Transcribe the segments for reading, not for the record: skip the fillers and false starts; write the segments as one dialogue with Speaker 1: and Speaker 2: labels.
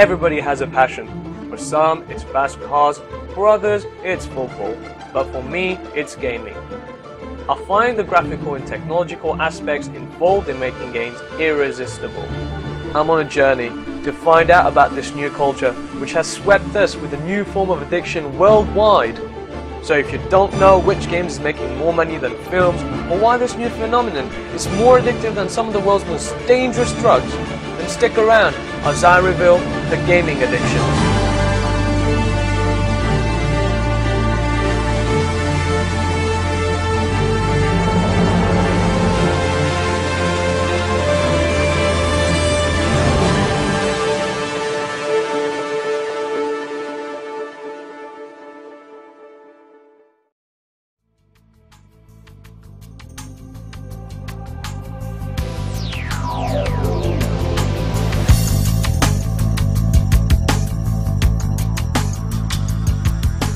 Speaker 1: Everybody has a passion. For some, it's fast cars, for others, it's football, but for me, it's gaming. I find the graphical and technological aspects involved in making games irresistible. I'm on a journey to find out about this new culture which has swept us with a new form of addiction worldwide. So if you don't know which games is making more money than films, or why this new phenomenon is more addictive than some of the world's most dangerous drugs, then stick around as I reveal the gaming addiction.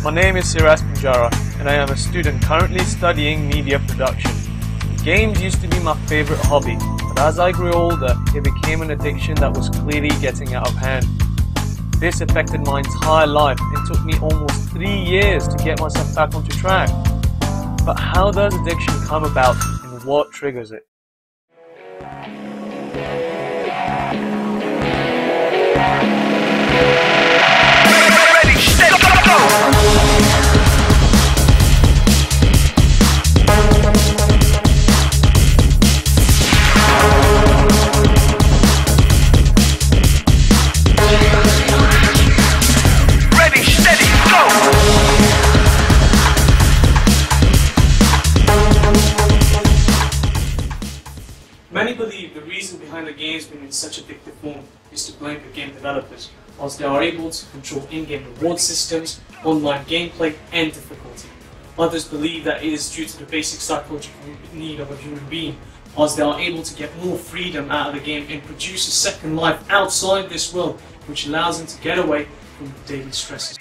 Speaker 1: My name is Siraz and I am a student currently studying media production. Games used to be my favorite hobby, but as I grew older, it became an addiction that was clearly getting out of hand. This affected my entire life and took me almost 3 years to get myself back onto track. But how does addiction come about and what triggers it?
Speaker 2: Ready, steady, go!
Speaker 1: Many believe the reason behind the games being in such addictive form is to blame the game developers, as they are able to control in-game reward systems, online gameplay and difficulty. Others believe that it is due to the basic psychological need of a human being, as they are able to get more freedom out of the game and produce a second life outside this world, which allows them to get away from the daily stresses.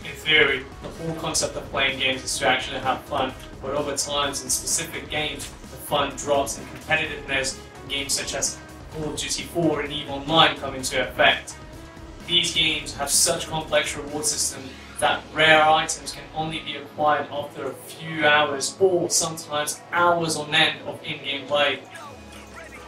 Speaker 1: In theory, the whole concept of playing games is to actually have fun, but over times in specific games, the fun drops and competitiveness in games such as Call of Duty 4 and EVE Online come into effect. These games have such complex reward systems that rare items can only be acquired after a few hours or sometimes hours on end of in-game play.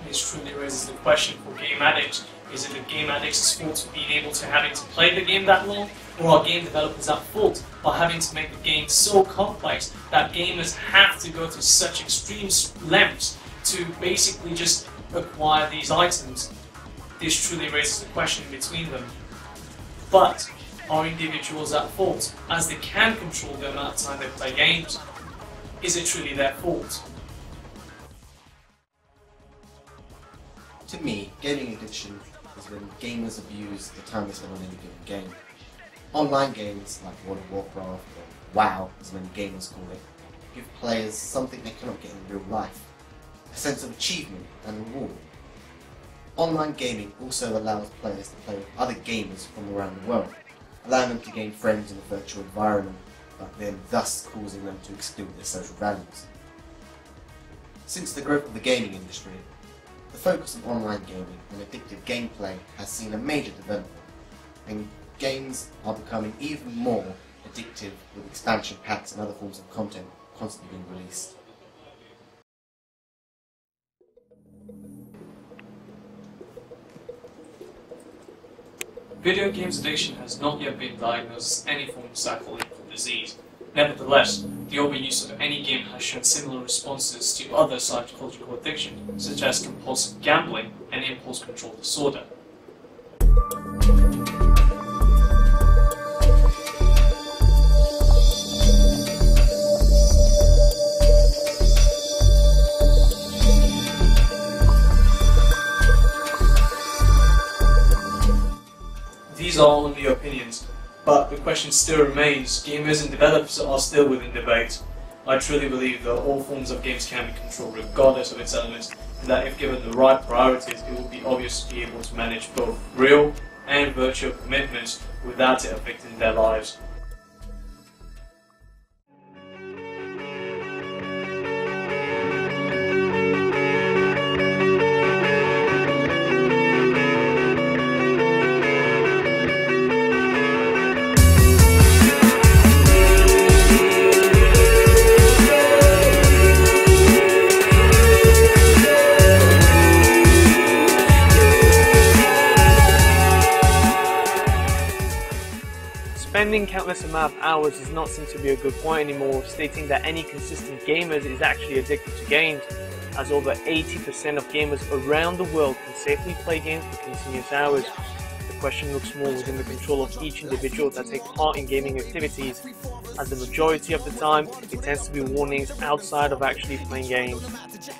Speaker 1: This truly raises the question for game addicts. Is it the game addicts' fault for being able to having to play the game that long? Or are game developers at fault by having to make the game so complex that gamers have to go to such extreme lengths to basically just acquire these items? This truly raises the question between them. But are individuals at fault, as they can control the amount of time they play games? Is it truly their fault?
Speaker 3: To me, gaming addiction is when gamers abuse the time they spend on any given game. Online games like World of Warcraft or WoW, as many gamers call it, give players something they cannot get in real life, a sense of achievement and reward. Online gaming also allows players to play with other gamers from around the world, allowing them to gain friends in a virtual environment, but then thus causing them to exclude their social values. Since the growth of the gaming industry, the focus on online gaming and addictive gameplay has seen a major development, and games are becoming even more addictive with expansion packs and other forms of content constantly being released.
Speaker 1: Video games addiction has not yet been diagnosed as any form of psychological disease. Nevertheless, the overuse of any game has shown similar responses to other psychological addictions, such as compulsive gambling and impulse control disorder. These are only opinions, but the question still remains. Gamers and developers are still within debate. I truly believe that all forms of games can be controlled regardless of its elements, and that if given the right priorities, it will be obvious to be able to manage both real and virtual commitments without it affecting their lives.
Speaker 4: spending countless amount of hours does not seem to be a good point anymore, stating that any consistent gamer is actually addicted to games, as over 80% of gamers around the world can safely play games for continuous hours. The question looks more within the control of each individual that takes part in gaming activities, as the majority of the time it tends to be warnings outside of actually playing games.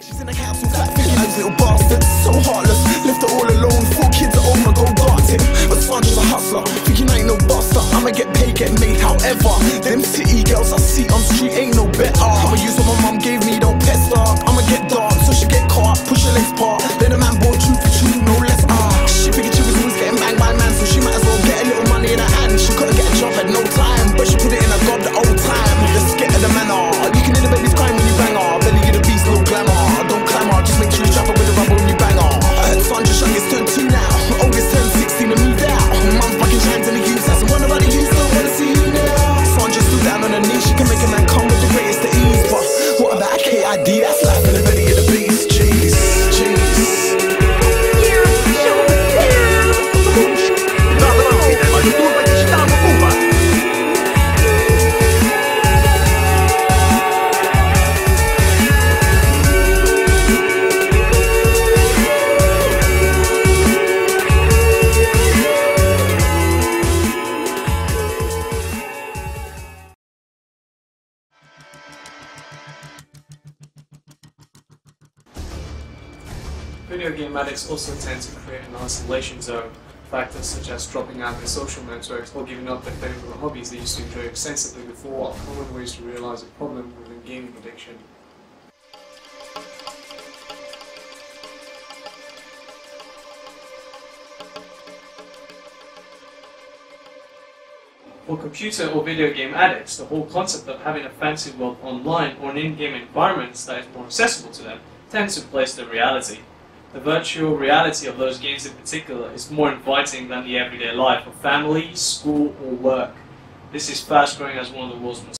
Speaker 5: She's in a council flat thinking those little bastards, so heartless, left her all alone, 4 kids at home, I go darting. But Sandra's a hustler, thinking I ain't no buster, I'ma get paid, get made, however. Them city girls I see on street ain't no better. I'ma use what my mum gave me, don't pester. I'ma get dark, so she get caught, push her legs part. Then a man bought 2 for 2, no less. She figured she was always getting banged by a man, so she might as well get a little money in her hand. She couldn't get a job, had no time, but she put it in her gob the old time. The skit of the manner, you can hear the baby's crying when you bang her. Belly of the beast, no glamour. Don't clamor, just make sure you trap her with the rubber when you bang her. I heard Sandra's youngest turned 2 now, her oldest turned 16 and moved out. Mum fucking shines in the youth house, and one about the youth don't wanna see you now. Sandra stood down on her knees, she can make a man come with the greatest of ease. But what about a KID? That's life in the belly of the beast. Jeez, jeez.
Speaker 1: Video game addicts also tend to create an isolation zone. Factors such as dropping out their social networks or giving up their favorite hobbies they used to enjoy extensively before are common ways to realize a problem within gaming addiction. For computer or video game addicts, the whole concept of having a fantasy world online or an in-game environment that is more accessible to them tends to replace the reality. The virtual reality of those games in particular is more inviting than the everyday life of family, school or work. This is fast growing as one of the world's most